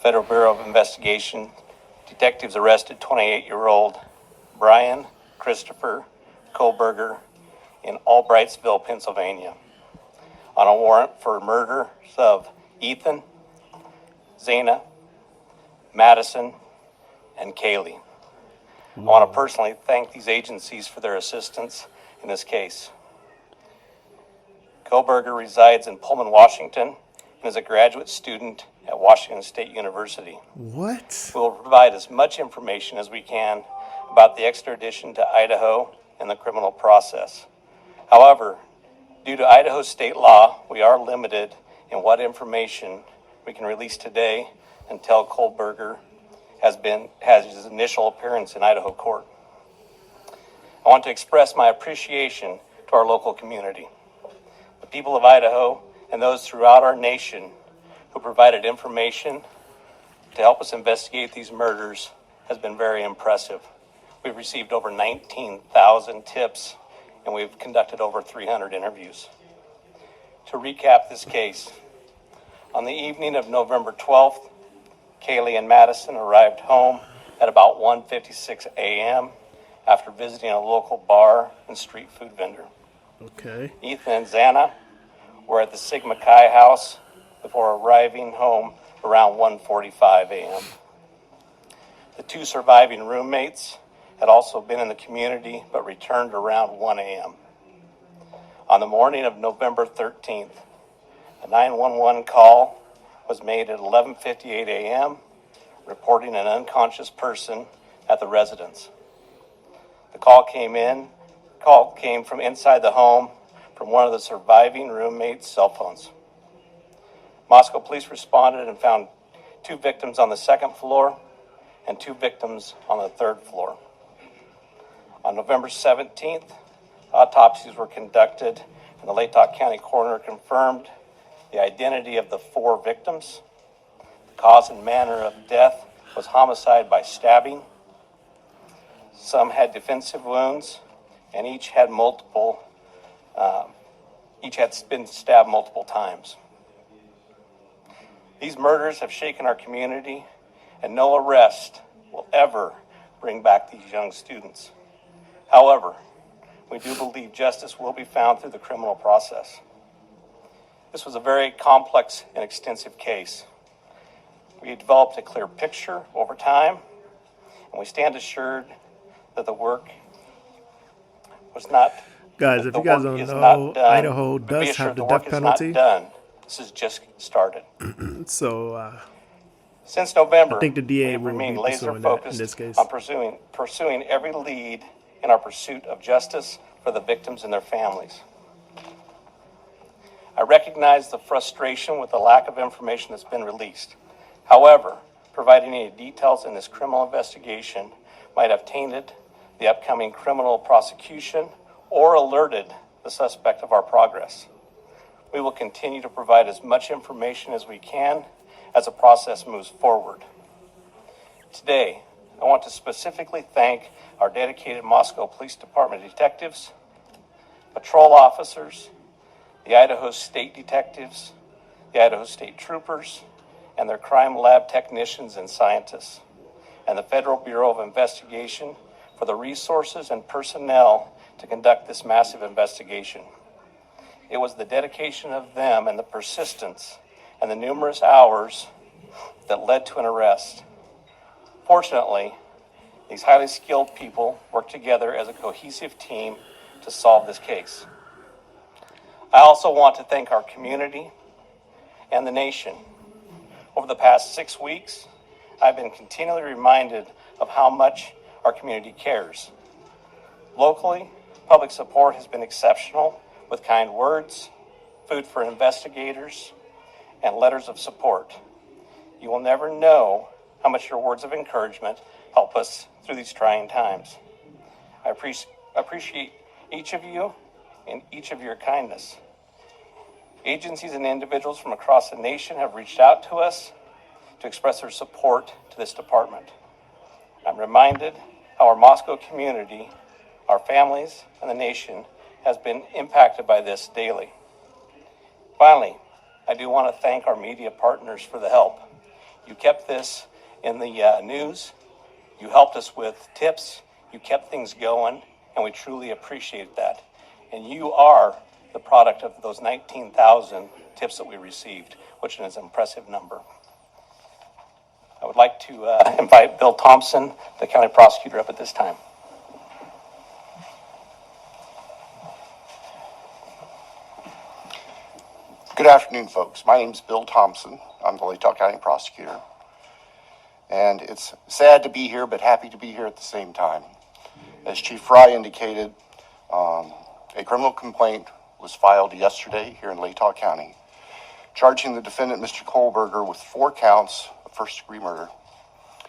Federal Bureau of Investigation, detectives arrested 28-year-old Bryan Christopher Kohberger in Albrightsville, Pennsylvania, on a warrant for murder of Ethan, Zana, Madison, and Kaylee. I want to personally thank these agencies for their assistance in this case. Kohberger resides in Pullman, Washington, and is a graduate student at Washington State University. What? We will provide as much information as we can about the extradition to Idaho and the criminal process. However, due to Idaho state law, we are limited in what information we can release today until Kohberger has his initial appearance in Idaho court. I want to express my appreciation to our local community, the people of Idaho, and those throughout our nation who provided information to help us investigate these murders has been very impressive. We've received over 19,000 tips, and we've conducted over 300 interviews. To recap this case, on the evening of November 12th, Kaylee and Madison arrived home at about 1:56 a.m. after visiting a local bar and street food vendor. Okay. Ethan and Zana were at the Sigma Chi house before arriving home around 1:45 a.m. The two surviving roommates had also been in the community but returned around 1 a.m. On the morning of November 13th, a 911 call was made at 11:58 a.m. reporting an unconscious person at the residence. The call came from inside the home from one of the surviving roommates' cell phones. Moscow police responded and found 2 victims on the 2nd floor and 2 victims on the 3rd floor. On November 17th, autopsies were conducted and the Latah County coroner confirmed the identity of the 4 victims. The cause and manner of death was homicide by stabbing. Some had defensive wounds, and each had been stabbed multiple times. These murders have shaken our community, and no arrest will ever bring back these young students. However, we do believe justice will be found through the criminal process. This was a very complex and extensive case. We developed a clear picture over time, and we stand assured that the work was not. Guys, if you guys don't know, Idaho does have the death penalty. This has just started. So, since November, I think the DA we've will remained be laser pursuing that in focused this case. on pursuing every lead in our pursuit of justice for the victims and their families. I recognize the frustration with the lack of information that's been released. However, providing any details in this criminal investigation might have tainted the upcoming criminal prosecution or alerted the suspect of our progress. We will continue to provide as much information as we can as the process moves forward. Today, I want to specifically thank our dedicated Moscow Police Department detectives, patrol officers, the Idaho State detectives, the Idaho State troopers, and their crime lab technicians and scientists, and the Federal Bureau of Investigation for the resources and personnel to conduct this massive investigation. It was the dedication of them and the persistence and the numerous hours that led to an arrest. Fortunately, these highly skilled people worked together as a cohesive team to solve this case. I also want to thank our community and the nation. Over the past 6 weeks, I've been continually reminded of how much our community cares. Locally, public support has been exceptional with kind words, food for investigators, and letters of support. You will never know how much your words of encouragement help us through these trying times. I appreciate each of you and each of your kindness. Agencies and individuals from across the nation have reached out to us to express their support to this department. I'm reminded how our Moscow community, our families, and the nation has been impacted by this daily. Finally, I do want to thank our media partners for the help. You kept this in the news. You helped us with tips. You kept things going, and we truly appreciate that. And you are the product of those 19,000 tips that we received, which is an impressive number. I would like to invite Bill Thompson, the county prosecutor, up at this time. Good afternoon, folks. My name is Bill Thompson. I'm the Latah County prosecutor. And it's sad to be here, but happy to be here at the same time. As Chief Fry indicated, a criminal complaint was filed yesterday here in Latah County, charging the defendant, Mr. Kohberger, with 4 counts of first-degree murder,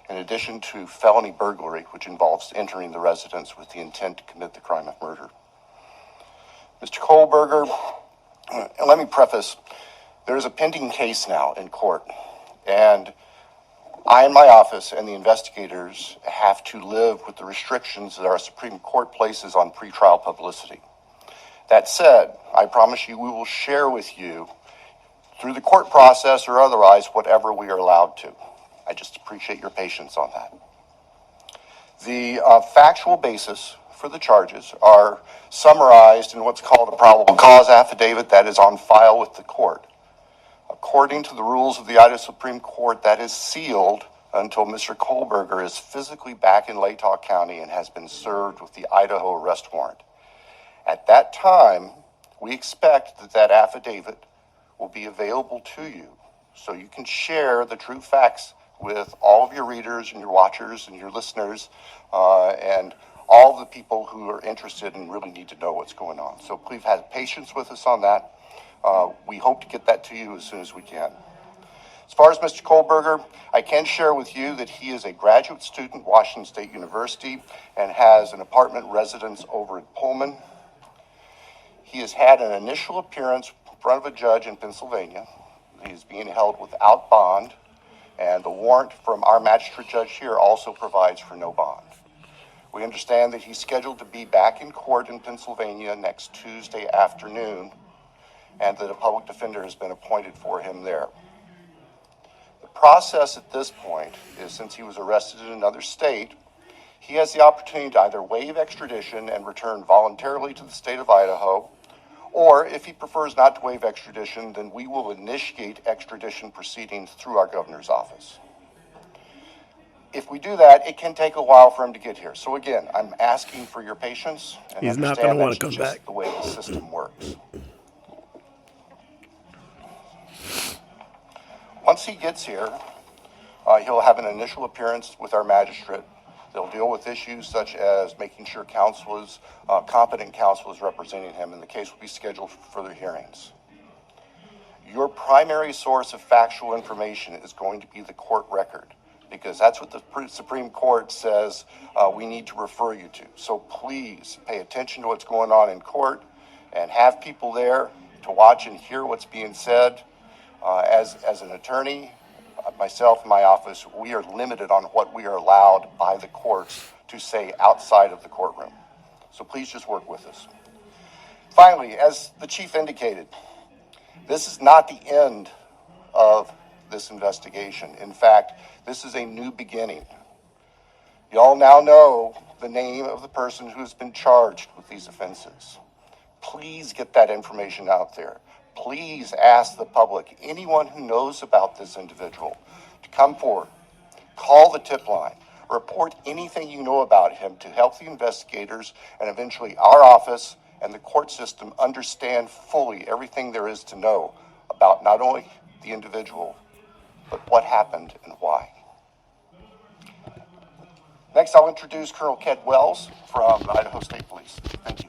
in addition to felony burglary, which involves entering the residence with the intent to commit the crime of murder. Mr. Kohberger, and let me preface, there is a pending case now in court, and I and my office and the investigators have to live with the restrictions that our Supreme Court places on pretrial publicity. That said, I promise you we will share with you, through the court process or otherwise, whatever we are allowed to. I just appreciate your patience on that. The factual basis for the charges are summarized in what's called a probable cause affidavit that is on file with the court. According to the rules of the Idaho Supreme Court, that is sealed until Mr. Kohberger is physically back in Latah County and has been served with the Idaho arrest warrant. At that time, we expect that that affidavit will be available to you so you can share the true facts with all of your readers and your watchers and your listeners and all the people who are interested and really need to know what's going on. So please have patience with us on that. We hope to get that to you as soon as we can. As far as Mr. Kohberger, I can share with you that he is a graduate student at Washington State University and has an apartment residence over at Pullman. He has had an initial appearance in front of a judge in Pennsylvania. He is being held without bond, and the warrant from our magistrate judge here also provides for no bond. We understand that he's scheduled to be back in court in Pennsylvania next Tuesday afternoon, and that a public defender has been appointed for him there. The process at this point is, since he was arrested in another state, he has the opportunity to either waive extradition and return voluntarily to the state of Idaho, or if he prefers not to waive extradition, then we will initiate extradition proceedings through our governor's office. If we do that, it can take a while for him to get here. So again, I'm asking for your patience and He's not going to want to come just back. the way the system works. Once he gets here, he'll have an initial appearance with our magistrate. They'll deal with issues such as making sure competent counsel is representing him, and the case will be scheduled for further hearings. Your primary source of factual information is going to be the court record, because that's what the Supreme Court says we need to refer you to. So please pay attention to what's going on in court and have people there to watch and hear what's being said. As an attorney, myself and my office, we are limited on what we are allowed by the courts to say outside of the courtroom. So please just work with us. Finally, as the chief indicated, this is not the end of this investigation. In fact, this is a new beginning. You all now know the name of the person who has been charged with these offenses. Please get that information out there. Please ask the public, anyone who knows about this individual, to come forward, call the tip line, report anything you know about him to help the investigators and eventually our office and the court system understand fully everything there is to know about not only the individual, but what happened and why. Next, I'll introduce Colonel Ked Wells from the Idaho State Police. Thank you.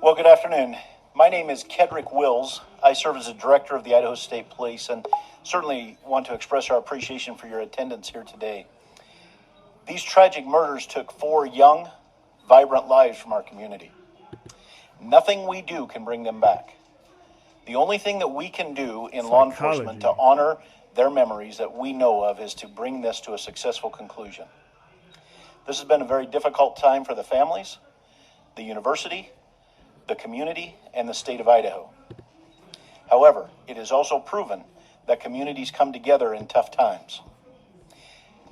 Well, good afternoon. My name is Kedrick Wills. I serve as the director of the Idaho State Police and certainly want to express our appreciation for your attendance here today. These tragic murders took 4 young, vibrant lives from our community. Nothing we do can bring them back. The only thing that we can do in law enforcement to honor their memories that we know of is to bring this to a successful conclusion. This has been a very difficult time for the families, the university, the community, and the state of Idaho. However, it is also proven that communities come together in tough times.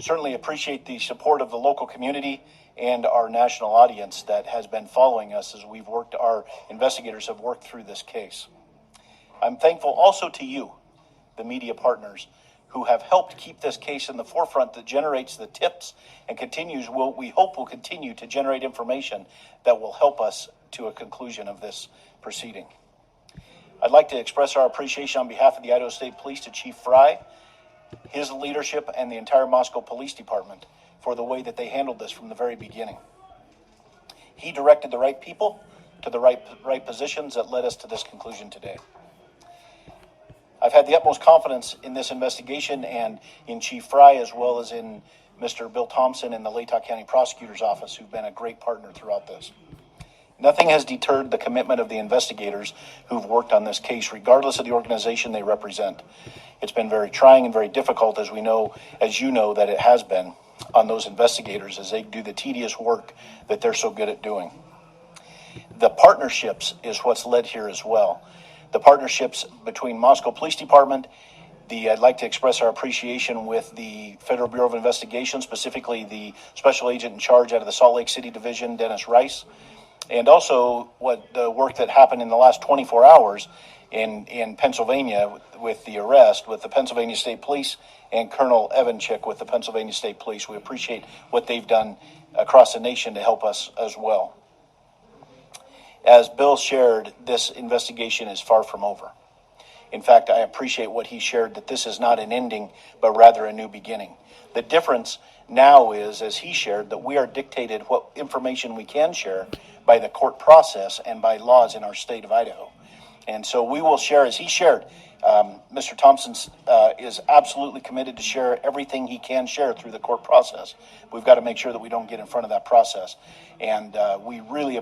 Certainly appreciate the support of the local community and our national audience that has been following us as our investigators have worked through this case. I'm thankful also to you, the media partners, who have helped keep this case in the forefront that generates the tips and we hope will continue to generate information that will help us to a conclusion of this proceeding. I'd like to express our appreciation on behalf of the Idaho State Police to Chief Fry, his leadership, and the entire Moscow Police Department for the way that they handled this from the very beginning. He directed the right people to the right positions that led us to this conclusion today. I've had the utmost confidence in this investigation and in Chief Fry, as well as in Mr. Bill Thompson and the Latah County Prosecutor's Office, who've been a great partner throughout this. Nothing has deterred the commitment of the investigators who've worked on this case, regardless of the organization they represent. It's been very trying and very difficult, as you know, that it has been on those investigators as they do the tedious work that they're so good at doing. The partnerships is what's led here as well. The partnerships between Moscow Police Department, I'd like to express our appreciation with the Federal Bureau of Investigation, specifically the Special Agent in charge out of the Salt Lake City Division, Dennis Rice, and also the work that happened in the last 24 hours in Pennsylvania with the arrest with the Pennsylvania State Police and Colonel Evanchik with the Pennsylvania State Police. We appreciate what they've done across the nation to help us as well. As Bill shared, this investigation is far from over. In fact, I appreciate what he shared, that this is not an ending, but rather a new beginning. The difference now is, as he shared, that we are dictated what information we can share by the court process and by laws in our state of Idaho. And so we will share, as he shared, Mr. Thompson is absolutely committed to share everything he can share through the court process. We've got to make sure that we don't get in front of that process. And we really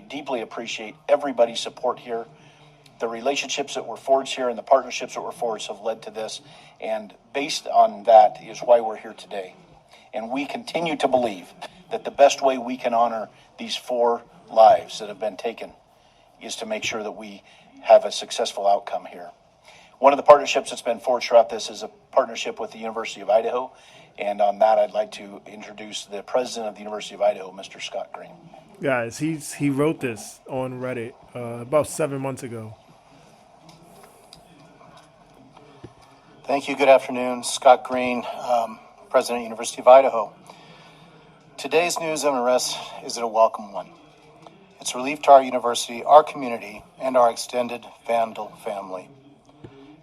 deeply appreciate everybody's support here. The relationships that were forged here and the partnerships that were forged have led to this. And based on that is why we're here today. And we continue to believe that the best way we can honor these 4 lives that have been taken is to make sure that we have a successful outcome here. One of the partnerships that's been forged throughout this is a partnership with the University of Idaho. And on that, I'd like to introduce the president of the University of Idaho, Mr. Scott Green. Guys, he wrote this on Reddit about 7 months ago. Thank you. Good afternoon. Scott Green, President of the University of Idaho. Today's news and arrest is a welcome one. It's relief to our university, our community, and our extended Vandal family.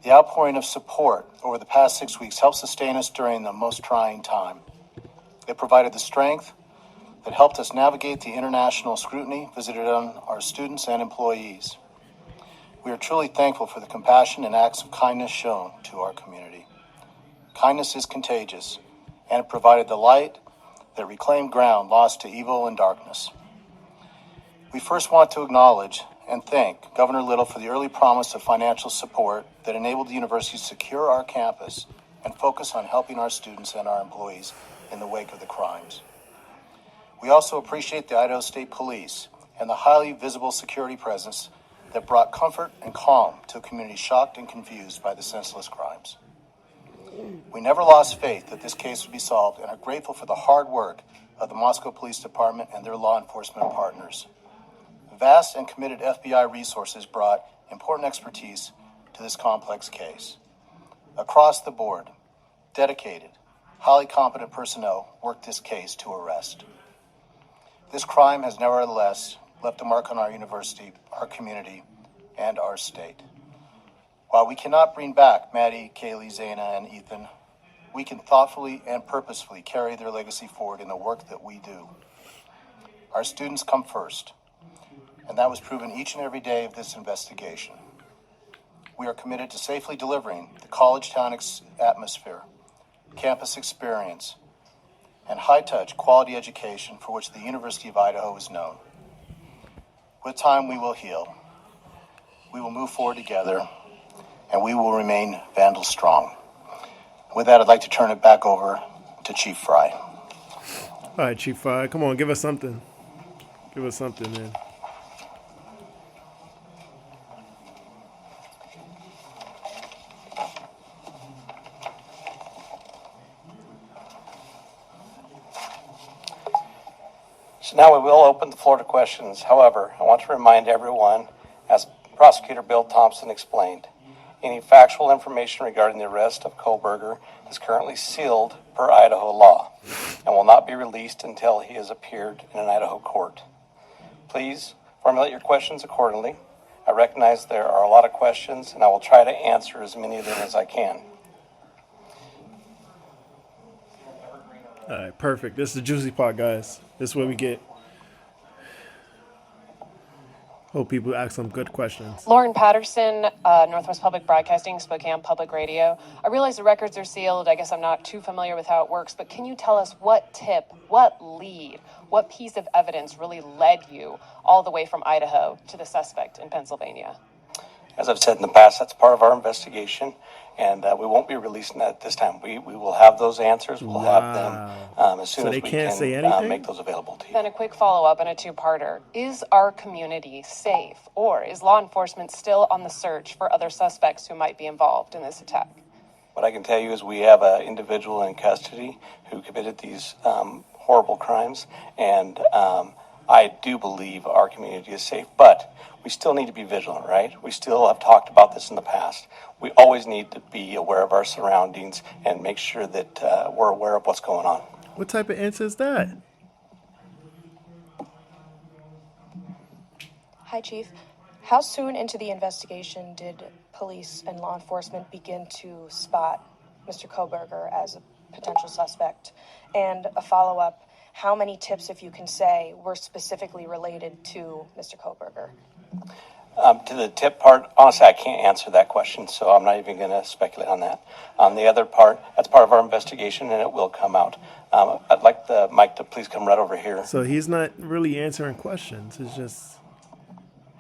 The outpouring of support over the past 6 weeks helped sustain us during the most trying time. It provided the strength that helped us navigate the international scrutiny visited on our students and employees. We are truly thankful for the compassion and acts of kindness shown to our community. Kindness is contagious, and it provided the light that reclaimed ground lost to evil and darkness. We first want to acknowledge and thank Governor Little for the early promise of financial support that enabled the university to secure our campus and focus on helping our students and our employees in the wake of the crimes. We also appreciate the Idaho State Police and the highly visible security presence that brought comfort and calm to a community shocked and confused by the senseless crimes. We never lost faith that this case would be solved and are grateful for the hard work of the Moscow Police Department and their law enforcement partners. Vast and committed FBI resources brought important expertise to this complex case. Across the board, dedicated, highly competent personnel worked this case to arrest. This crime has nevertheless left a mark on our university, our community, and our state. While we cannot bring back Maddie, Kaylee, Zaina, and Ethan, we can thoughtfully and purposefully carry their legacy forward in the work that we do. Our students come first, and that was proven each and every day of this investigation. We are committed to safely delivering the college town atmosphere, campus experience, and high-touch quality education for which the University of Idaho is known. With time, we will heal. We will move forward together, and we will remain Vandal strong. With that, I'd like to turn it back over to Chief Fry. All right, Chief Fry, come on, give us something. Give us something, man. So now we will open the floor to questions. However, I want to remind everyone, as Prosecutor Bill Thompson explained, any factual information regarding the arrest of Kohberger is currently sealed per Idaho law and will not be released until he has appeared in an Idaho court. Please formulate your questions accordingly. I recognize there are a lot of questions, and I will try to answer as many of them as I can. All right, perfect. This is the juicy part, guys. This is where we get. Hope people ask some good questions. Lauren Patterson, Northwest Public Broadcasting, Spokane Public Radio. I realize the records are sealed. I guess I'm not too familiar with how it works, but can you tell us what tip, what lead, what piece of evidence really led you all the way from Idaho to the suspect in Pennsylvania? As I've said in the past, that's part of our investigation, and we won't be releasing that at this time. We will have those answers. We'll have them as soon So as they we can't say can anything? make those available to you. Then a quick follow-up and a two-parter. Is our community safe, or is law enforcement still on the search for other suspects who might be involved in this attack? What I can tell you is we have an individual in custody who committed these horrible crimes, and I do believe our community is safe, but we still need to be vigilant, right? We still have talked about this in the past. We always need to be aware of our surroundings and make sure that we're aware of what's going on. What type of answer is that? Hi, Chief. How soon into the investigation did police and law enforcement begin to spot Mr. Kohberger as a potential suspect? And a follow-up, how many tips, if you can say, were specifically related to Mr. Kohberger? To the tip part, honestly, I can't answer that question, so I'm not even going to speculate on that. On the other part, that's part of our investigation, and it will come out. I'd like the mic to please come right over here. So he's not really answering questions. It's just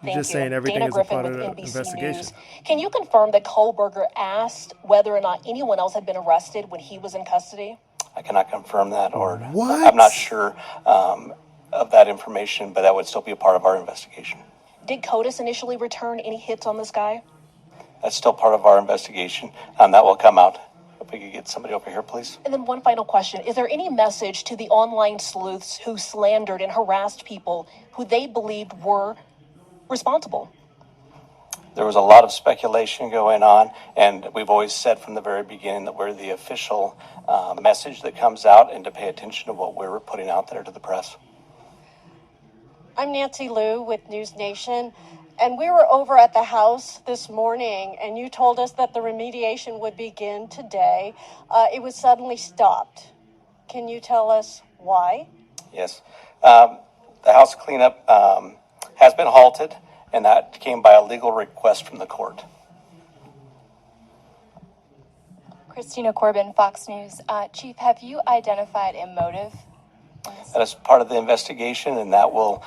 he's Thank just you. saying everything Dana is a Griffin part of with the NBC investigation. News. Can you confirm that Kohberger asked whether or not anyone else had been arrested when he was in custody? I cannot confirm that, or What? I'm not sure of that information, but that would still be a part of our investigation. Did CODIS initially return any hits on this guy? That's still part of our investigation. That will come out. If we could get somebody over here, please. And then one final question. Is there any message to the online sleuths who slandered and harassed people who they believed were responsible? There was a lot of speculation going on, and we've always said from the very beginning that we're the official message that comes out, and to pay attention to what we're putting out there to the press. I'm Nancy Liu with News Nation, and we were over at the house this morning, and you told us that the remediation would begin today. It was suddenly stopped. Can you tell us why? Yes. The house cleanup has been halted, and that came by a legal request from the court. Christina Corbin, Fox News. Chief, have you identified a motive? That is part of the investigation, and that will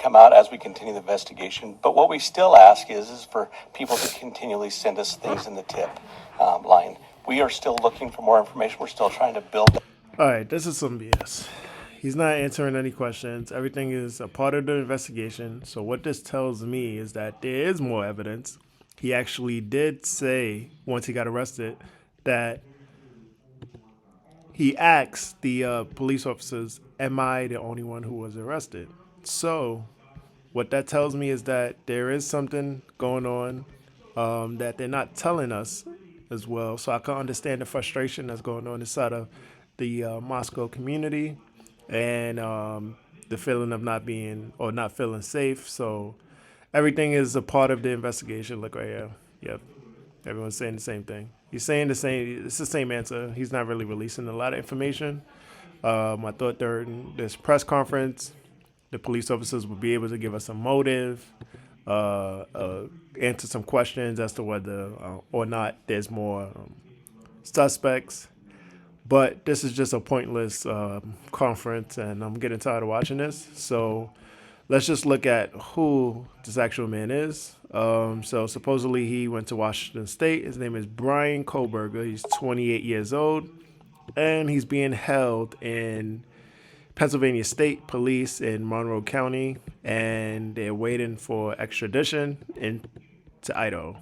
come out as we continue the investigation. But what we still ask is for people to continually send us things in the tip line. We are still looking for more information. We're still trying to build. All right, this is some BS. He's not answering any questions. Everything is a part of the investigation. So what this tells me is that there is more evidence. He actually did say, once he got arrested, that he asked the police officers, am I the only one who was arrested? So what that tells me is that there is something going on that they're not telling us as well. So I can understand the frustration that's going on inside of the Moscow community and the feeling of not being or not feeling safe. So everything is a part of the investigation. Look right here. Yep. Everyone's saying the same thing. He's saying the same. It's the same answer. He's not really releasing a lot of information. I thought during this press conference, the police officers would be able to give us a motive, answer some questions as to whether or not there's more suspects. But this is just a pointless conference, and I'm getting tired of watching this. So let's just look at who this actual man is. So supposedly he went to Washington State. His name is Bryan Kohberger. He's 28 years old, and he's being held in Pennsylvania State Police in Monroe County, and they're waiting for extradition to Idaho.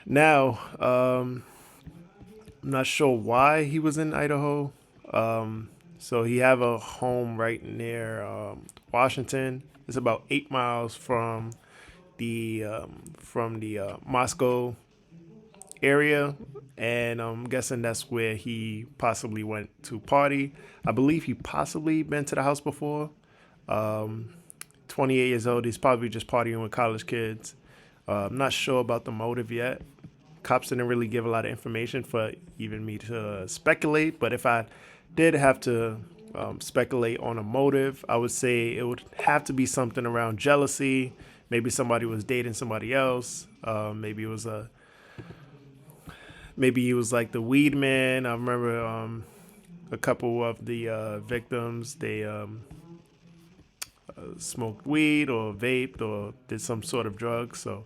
Now, I'm not sure why he was in Idaho. So he have a home right near Washington. It's about 8 miles from the Moscow area, and I'm guessing that's where he possibly went to party. I believe he possibly been to the house before. 28 years old. He's probably just partying with college kids. I'm not sure about the motive yet. Cops didn't really give a lot of information for even me to speculate. But if I did have to speculate on a motive, I would say it would have to be something around jealousy. Maybe somebody was dating somebody else. Maybe he was like the weed man. I remember a couple of the victims. They smoked weed or vaped or did some sort of drug. So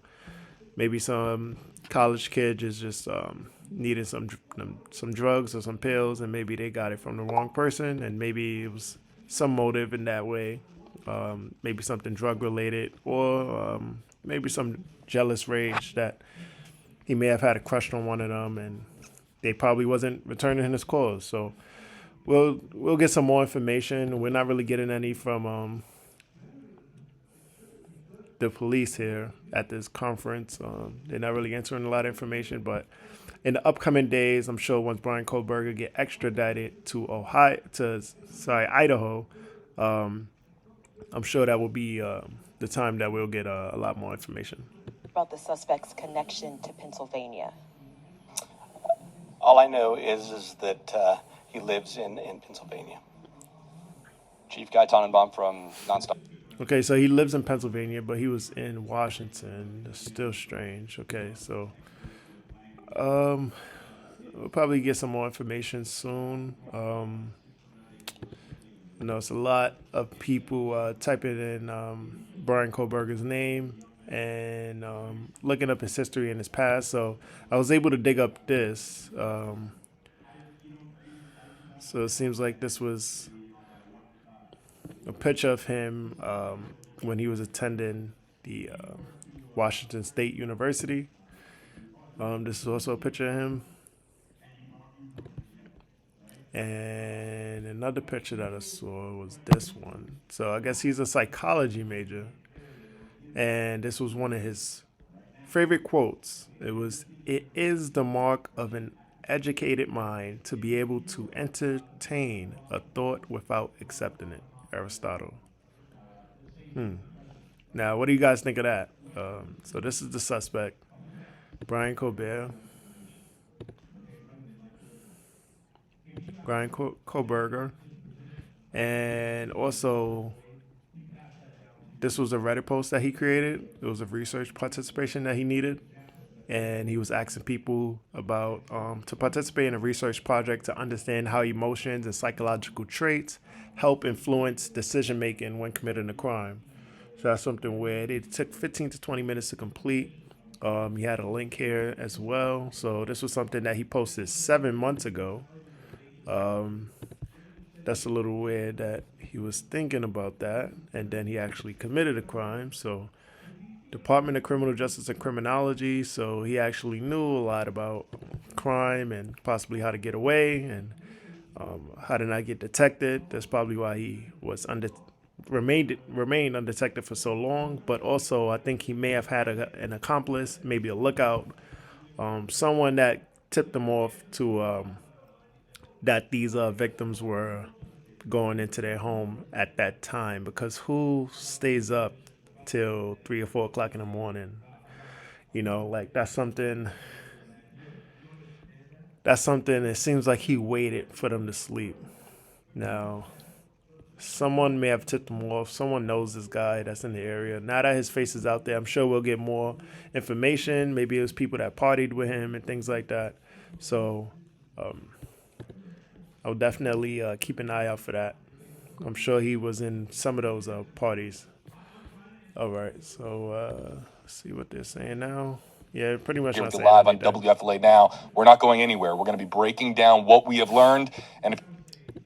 maybe some college kid is just needed some drugs or some pills, and maybe they got it from the wrong person, and maybe it was some motive in that way. Maybe something drug related, or maybe some jealous rage that he may have had a crush on one of them, and they probably wasn't returning his calls. So we'll get some more information. We're not really getting any from the police here at this conference. They're not really answering a lot of information, but in the upcoming days, I'm sure once Bryan Kohberger get extradited to Idaho, I'm sure that will be the time that we'll get a lot more information. About the suspect's connection to Pennsylvania. All I know is that he lives in Pennsylvania. Chief Guy Tannenbaum from Nonstop. Okay, so he lives in Pennsylvania, but he was in Washington. That's still strange. Okay, so we'll probably get some more information soon. I know it's a lot of people typing in Bryan Kohberger's name and looking up his history and his past. So I was able to dig up this. So it seems like this was a picture of him when he was attending the Washington State University. This is also a picture of him. And another picture that I saw was this one. So I guess he's a psychology major. And this was one of his favorite quotes. It is the mark of an educated mind to be able to entertain a thought without accepting it. Aristotle. Now, what do you guys think of that? So this is the suspect, Bryan Kohberger. Bryan Kohberger. And also, this was a Reddit post that he created. It was a research participation that he needed. And he was asking people about to participate in a research project to understand how emotions and psychological traits help influence decision making when committing a crime. So that's something where it took 15 to 20 minutes to complete. He had a link here as well. So this was something that he posted 7 months ago. That's a little weird that he was thinking about that and then he actually committed a crime. So Department of Criminal Justice and Criminology. So he actually knew a lot about crime and possibly how to get away and how to not get detected. That's probably why he was remained undetected for so long. But also, I think he may have had an accomplice, maybe a lookout, someone that tipped him off to that these victims were going into their home at that time. Because who stays up till 3 or 4 o'clock in the morning? You know, like that's something. It seems like he waited for them to sleep. Now, someone may have tipped him off. Someone knows this guy that's in the area. Now that his face is out there, I'm sure we'll get more information. Maybe it was people that partied with him and things like that. So I'll definitely keep an eye out for that. I'm sure he was in some of those parties. All right, so let's see what they're saying now. Yeah, pretty much. Here live on WFLA now. We're not going anywhere. We're going to be breaking down what we have learned, and if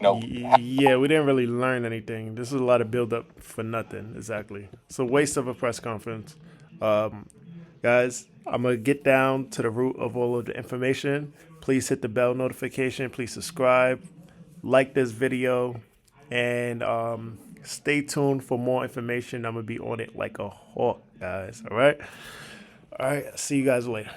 yeah, we didn't really learn anything. This is a lot of build up for nothing. Exactly. It's a waste of a press conference. Guys, I'm gonna get down to the root of all of the information. Please hit the bell notification. Please subscribe. like this video, and stay tuned for more information. I'm gonna be on it like a hawk, guys. All right. See you guys later.